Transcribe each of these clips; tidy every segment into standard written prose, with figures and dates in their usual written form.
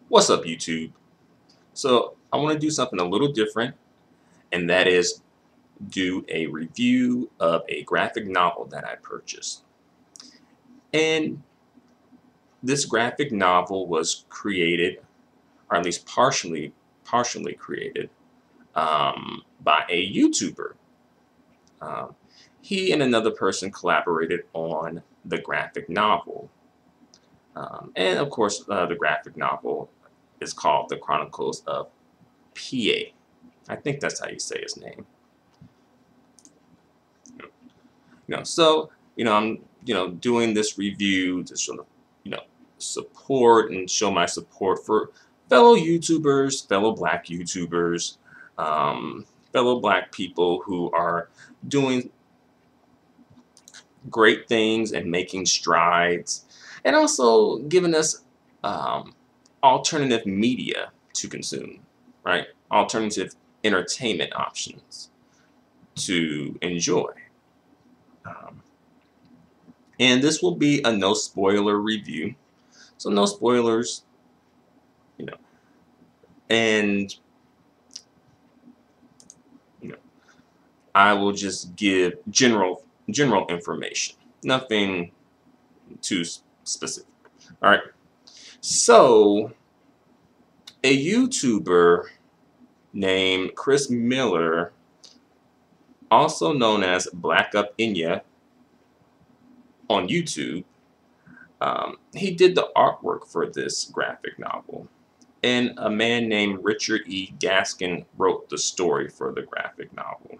What's up, YouTube? So I want to do something a little different, and that is do a review of a graphic novel that I purchased. And this graphic novel was created, or at least partially created, by a YouTuber. Um, he and another person collaborated on the graphic novel. And of course, the graphic novel is called The Chronicles of Piye. I think that's how you say his name. So I'm doing this review to sort of support and show my support for fellow YouTubers, fellow Black YouTubers, fellow Black people who are doing great things and making strides, and also giving us alternative media to consume, right? Alternative entertainment options to enjoy. Um, and this will be a no spoiler review, so no spoilers, you know, and you know, I will just give general information, nothing too specific. All right. So a YouTuber named Chris Miller, also known as Black Up Inya on YouTube, he did the artwork for this graphic novel. And a man named Richard E. Gaskin wrote the story for the graphic novel.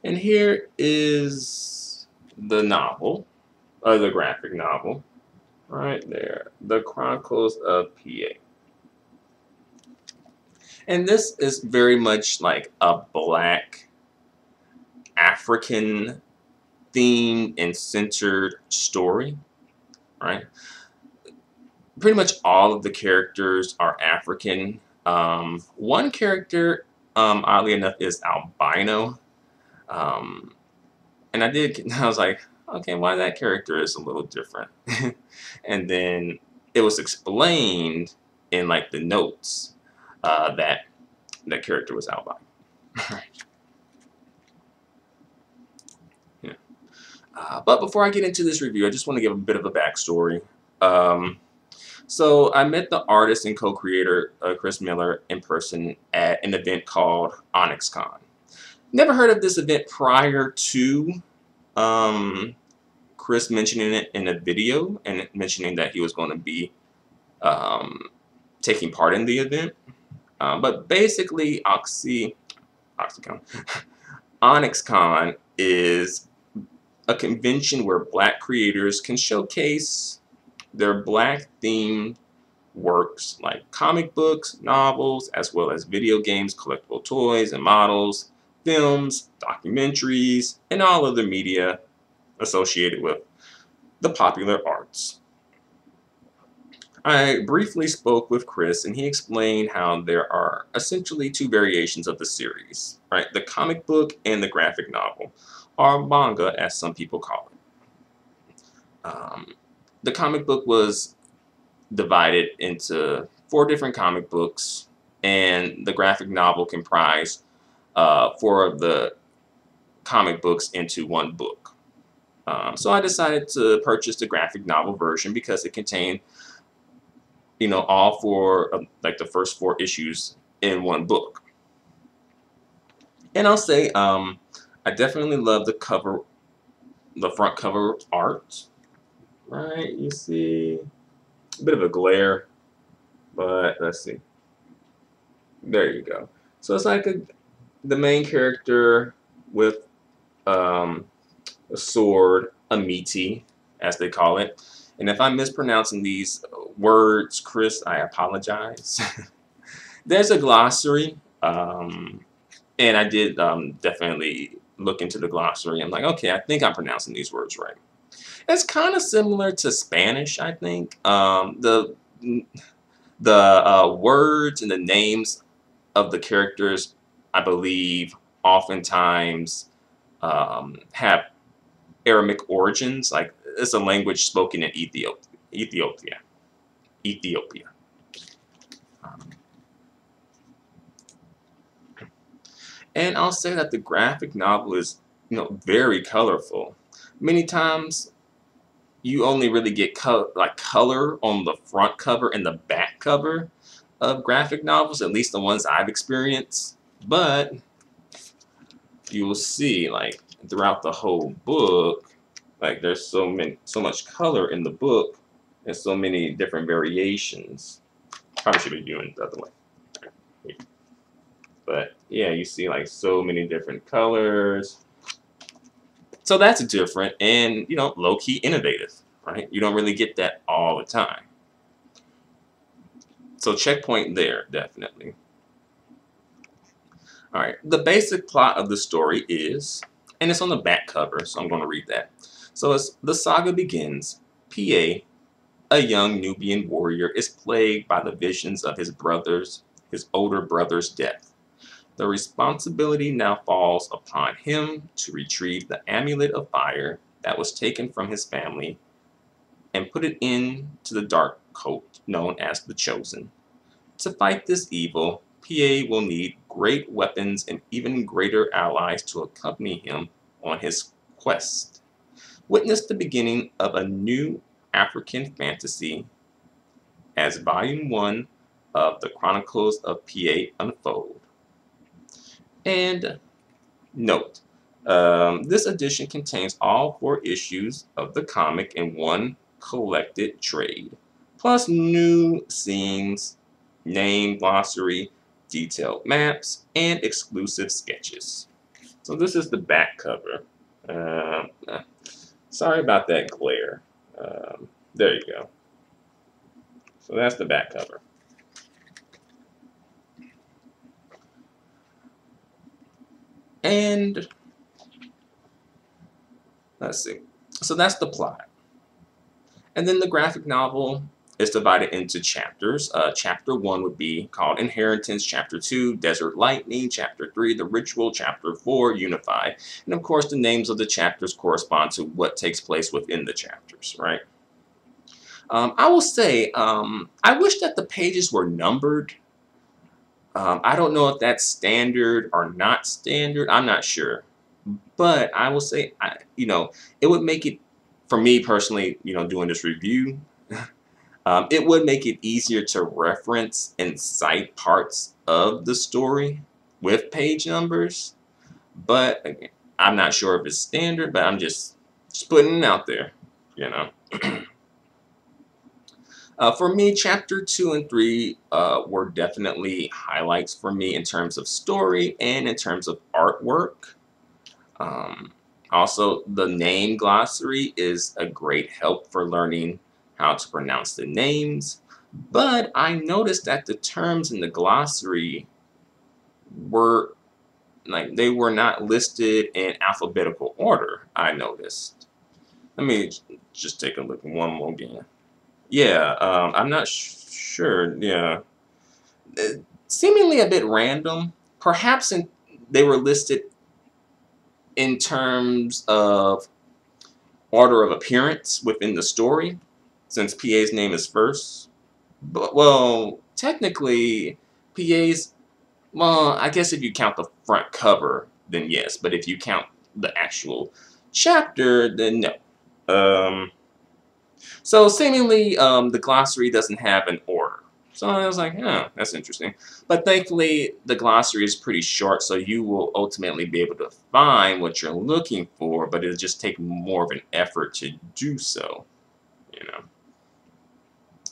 And here is the novel, the graphic novel, right there, The Chronicles of Piye. And this is very much like a Black African themed and centered story, right? Pretty much all of the characters are African. One character, oddly enough, is albino. Um, and I was like, okay, why that character is a little different. And then it was explained in like the notes that that character was albino. Yeah. But before I get into this review, I just want to give a bit of a backstory. So I met the artist and co-creator Chris Miller in person at an event called OnyxCon. Never heard of this event prior to um, Chris mentioning it in a video and mentioning that he was going to be um, taking part in the event. But basically, OnyxCon is a convention where Black creators can showcase their Black themed works like comic books, novels, as well as video games, collectible toys and models, films, documentaries, and all other media associated with the popular arts. I briefly spoke with Chris and he explained how there are essentially two variations of the series, right? The comic book and the graphic novel, or manga as some people call it. The comic book was divided into 4 different comic books, and the graphic novel comprised 4 of the comic books into one book. So I decided to purchase the graphic novel version because it contained, all 4 of like the first 4 issues in one book. And I'll say, I definitely love the front cover art. Right, you see a bit of a glare, but let's see. There you go. So it's like the main character with um, a sword, a miti, as they call it. And if I'm mispronouncing these words, Chris, I apologize. There's a glossary, and I did definitely look into the glossary. I'm like, okay, I think I'm pronouncing these words right. It's kind of similar to Spanish, I think. The words and the names of the characters, I believe, oftentimes have Aramaic origins. Like it's a language spoken in Ethiopia. Ethiopia. And I'll say that the graphic novel is, very colorful. Many times you only really get color on the front cover and the back cover of graphic novels, at least the ones I've experienced. But you will see, like, throughout the whole book, like, there's so much color in the book and so many different variations. Probably should be doing it the other way. But yeah, you see like so many different colors. So that's different and, low-key innovative, right? You don't really get that all the time. So checkpoint there, definitely. All right, the basic plot of the story is, and it's on the back cover, so I'm going to read that. So as the saga begins, Piye, a young Nubian warrior, is plagued by the visions of his older brother's death. The responsibility now falls upon him to retrieve the amulet of fire that was taken from his family and put it into the dark coat known as the Chosen. To fight this evil, PA will need great weapons and even greater allies to accompany him on his quest. Witness the beginning of a new African fantasy as Volume 1 of the Chronicles of PA unfold. And note, this edition contains all 4 issues of the comic in one collected trade, plus new scenes, name glossary, detailed maps, and exclusive sketches. So this is the back cover. Sorry about that glare. There you go. So that's the back cover. And let's see. So that's the plot. And then the graphic novel is divided into chapters. Chapter 1 would be called Inheritance, Chapter 2, Desert Lightning, Chapter 3, The Ritual, Chapter 4, Unify. And of course, the names of the chapters correspond to what takes place within the chapters, right? I will say, I wish that the pages were numbered. I don't know if that's standard or not standard. I'm not sure. But I will say, it would make it, for me personally, doing this review, it would make it easier to reference and cite parts of the story with page numbers. But again, I'm not sure if it's standard, but I'm just putting it out there, For me, chapter 2 and 3 were definitely highlights for me in terms of story and in terms of artwork. Also, the name glossary is a great help for learning how to pronounce the names. But I noticed that the terms in the glossary were they were not listed in alphabetical order, I noticed. Let me just take a look one more again. Yeah, I'm not sure. Yeah, seemingly a bit random. Perhaps they were listed in terms of order of appearance within the story, since PA's name is first. But, well, technically, PA's, well, I guess if you count the front cover, then yes. But if you count the actual chapter, then no. So seemingly, the glossary doesn't have an order. So I was like, oh, that's interesting. But thankfully, the glossary is pretty short, so you will ultimately be able to find what you're looking for, but it'll just take more of an effort to do so.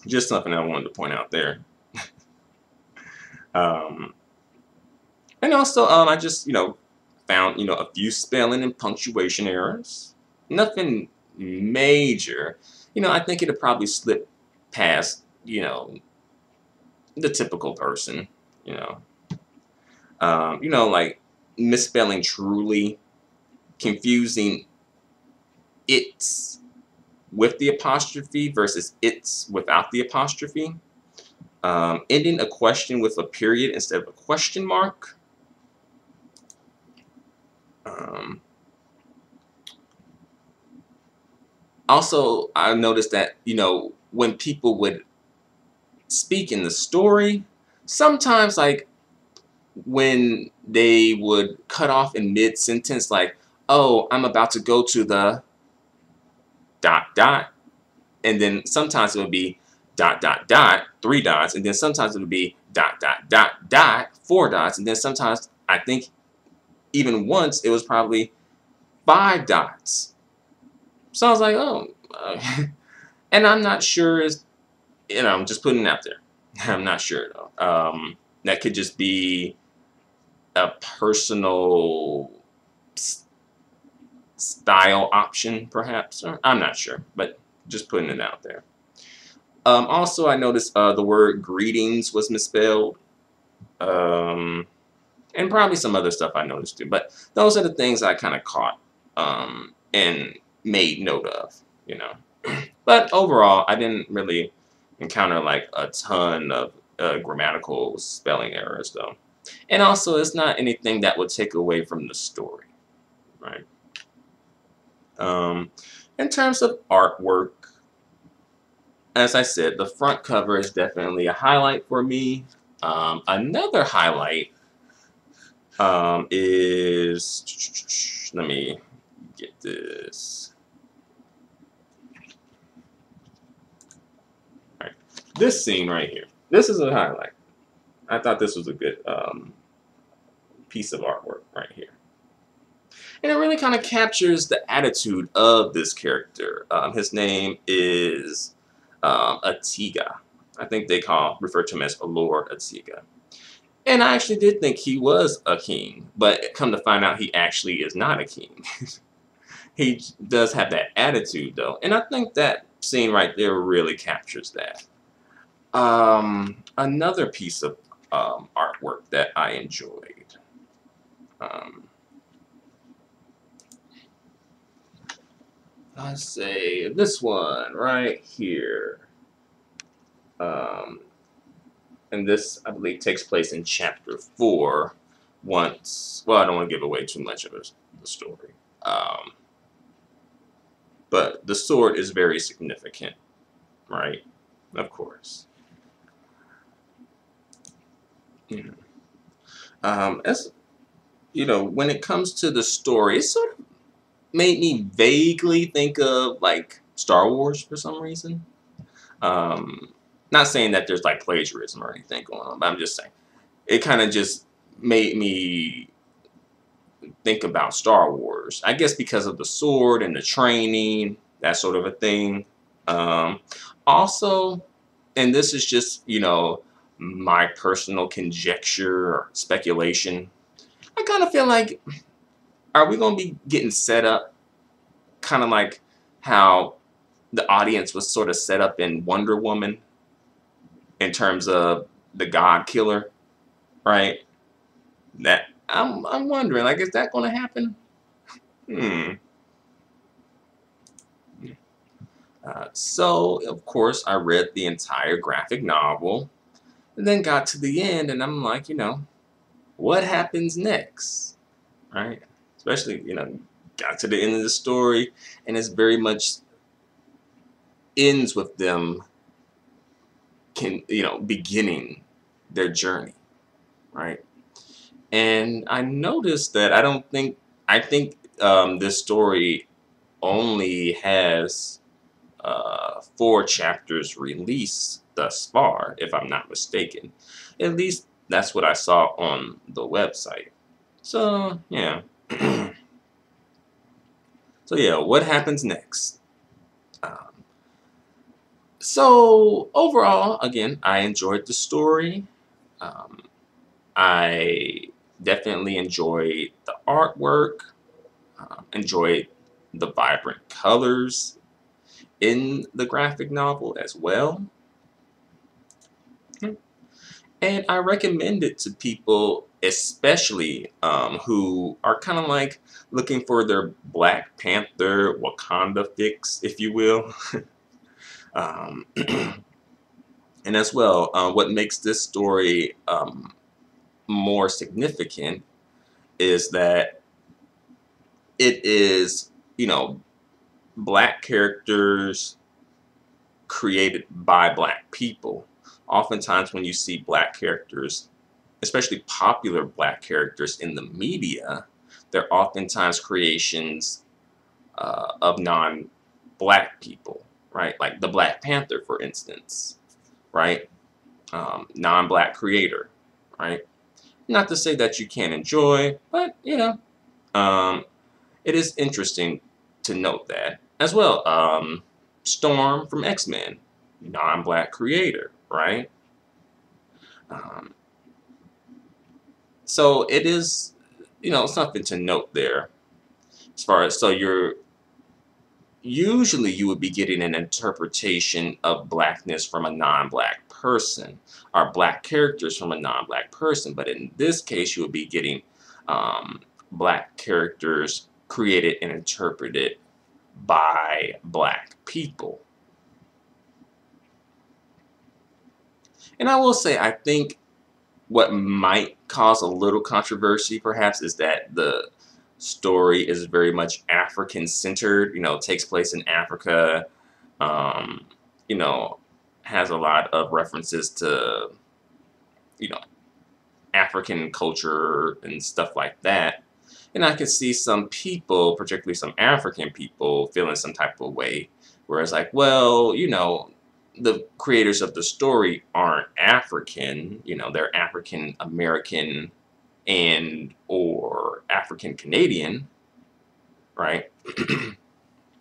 Just something I wanted to point out there. And also, I just, found, a few spelling and punctuation errors. Nothing major. I think it'll probably slip past, the typical person, like misspelling truly, confusing it's with the apostrophe versus it's without the apostrophe, ending a question with a period instead of a question mark. Also, I noticed that, when people would speak in the story, sometimes like when they would cut off in mid sentence, like, oh, I'm about to go to the dot dot, and then sometimes it would be dot dot dot, three dots, and then sometimes it would be dot dot dot dot, four dots, and then sometimes I think even once it was probably five dots. So I was like, oh, and I'm not sure is, I'm just putting it out there. I'm not sure though. That could just be a personal style option, perhaps. Or, I'm not sure, but just putting it out there. Also, I noticed the word greetings was misspelled. Um, and probably some other stuff I noticed too. But those are the things I kind of caught and made note of, you know. But overall, I didn't really encounter like a ton of grammatical spelling errors, though. And also, it's not anything that would take away from the story, right? Um, in terms of artwork, as I said, the front cover is definitely a highlight for me. Another highlight is, let me get this. All right. This scene right here. This is a highlight. I thought this was a good piece of artwork right here. And it really kind of captures the attitude of this character. His name is Atiga. I think they refer to him as Lord Atiga. And I actually did think he was a king, but come to find out he actually is not a king. He does have that attitude though, and I think that scene right there really captures that. Another piece of artwork that I enjoyed. Let's say this one right here. And this, I believe, takes place in chapter 4. Once, well, I don't want to give away too much of the story. But the sword is very significant, right? Of course. As you know, when it comes to the story, it sort of made me vaguely think of like Star Wars for some reason. Not saying that there's like plagiarism or anything going on, but I'm just saying it kind of just made me think about Star Wars. I guess because of the sword and the training, that sort of a thing. Also, and this is just, my personal conjecture or speculation, I kind of feel like, are we going to be getting set up kind of like how the audience was sort of set up in Wonder Woman in terms of the God Killer, right? That I'm wondering, like, is that going to happen? So, of course, I read the entire graphic novel and then got to the end, and I'm like, what happens next? Right? Especially, got to the end of the story, and it's very much ends with them beginning their journey, right? And I noticed that I think this story only has 4 chapters released thus far, if I'm not mistaken. At least that's what I saw on the website. So, yeah. So, yeah, what happens next? So, overall, again, I enjoyed the story. I definitely enjoyed the artwork, enjoyed the vibrant colors in the graphic novel as well. And I recommend it to people, especially who are kind of like looking for their Black Panther Wakanda fix, if you will. um, and as well, what makes this story more significant is that it is, Black characters created by Black people, oftentimes when you see black characters, especially popular black characters in the media, they're oftentimes creations of non-black people, right? Like the Black Panther, for instance, right? Non-black creator, right? Not to say that you can't enjoy, but um, it is interesting to note that as well. Storm from X-Men, non-black creator, right? Um, so it is, something to note there. As far as, so you're usually you would be getting an interpretation of blackness from a non-black person, or black characters from a non-black person. But in this case, you would be getting black characters created and interpreted by black people. And I will say, I think what might cause a little controversy, perhaps, is that the story is very much African centered. Takes place in Africa. Um, you know, has a lot of references to you know African culture and stuff like that. And I can see some people, particularly some African people, feeling some type of way. Whereas, like, well, the creators of the story aren't African. They're African American and or African Canadian, right?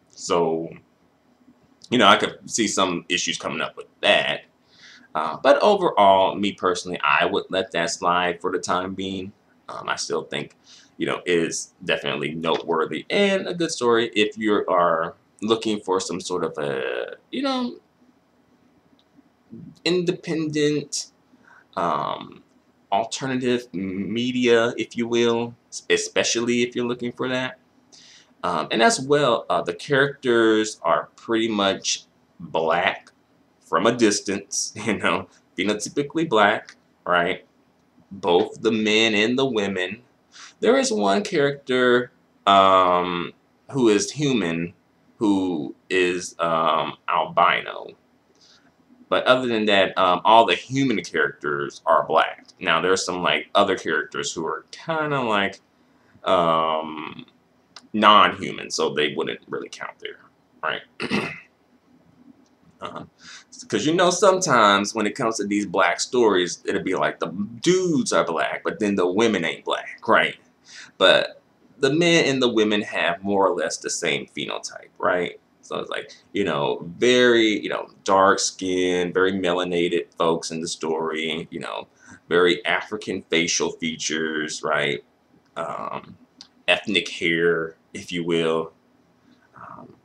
So, I could see some issues coming up with that. But overall, me personally, I would let that slide for the time being. I still think, it is definitely noteworthy and a good story if you are looking for some sort of a, independent, um, alternative media, if you will, especially if you're looking for that. And as well, the characters are pretty much black from a distance, phenotypically black, right? Both the men and the women. There is one character who is human, who is albino. But other than that, all the human characters are black. Now, there's some like other characters who are kind of like um, non-human, so they wouldn't really count there, right? Because sometimes when it comes to these black stories, it'll be like the dudes are black, but then the women ain't black, right? But the men and the women have more or less the same phenotype, right? So it's like, very, dark skinned, very melanated folks in the story, very African facial features, right? Ethnic hair, if you will. Um,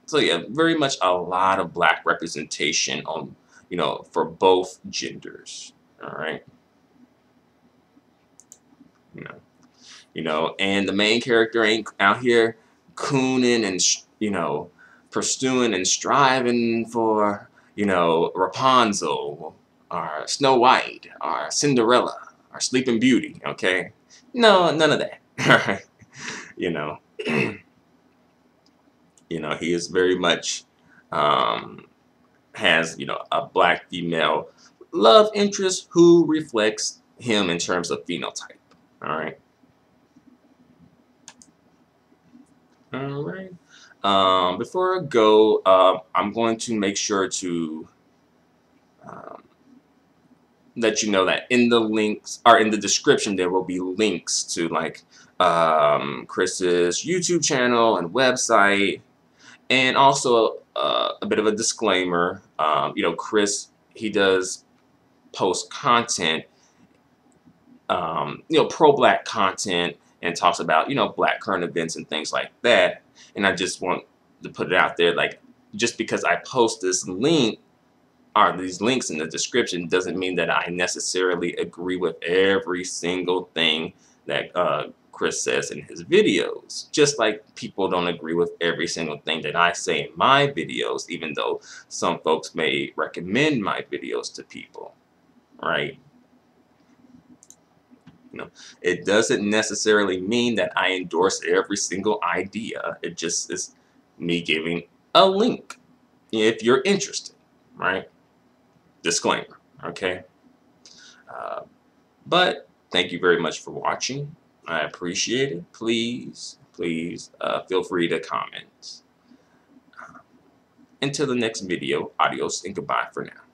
so yeah, very much a lot of black representation on, for both genders. All right. You know, and the main character ain't out here cooning and, pursuing and striving for, Rapunzel or Snow White or Cinderella or Sleeping Beauty. Okay. No, none of that. All right. You know, he is very much has a black female love interest who reflects him in terms of phenotype. All right. All right. Before I go, I'm going to make sure to um, let you know that in the links or in the description there will be links to like Chris's YouTube channel and website. And also a bit of a disclaimer, Chris, he does post content, pro-black content, and talks about, black current events and things like that. And I just want to put it out there, like, just because I post this link or these links in the description doesn't mean that I necessarily agree with every single thing that Chris says in his videos. Just like people don't agree with every single thing that I say in my videos, even though some folks may recommend my videos to people, right? It doesn't necessarily mean that I endorse every single idea. It just is me giving a link if you're interested, right? Disclaimer. Okay. Uh, but thank you very much for watching. I appreciate it. Please feel free to comment. Until the next video, adios and goodbye for now.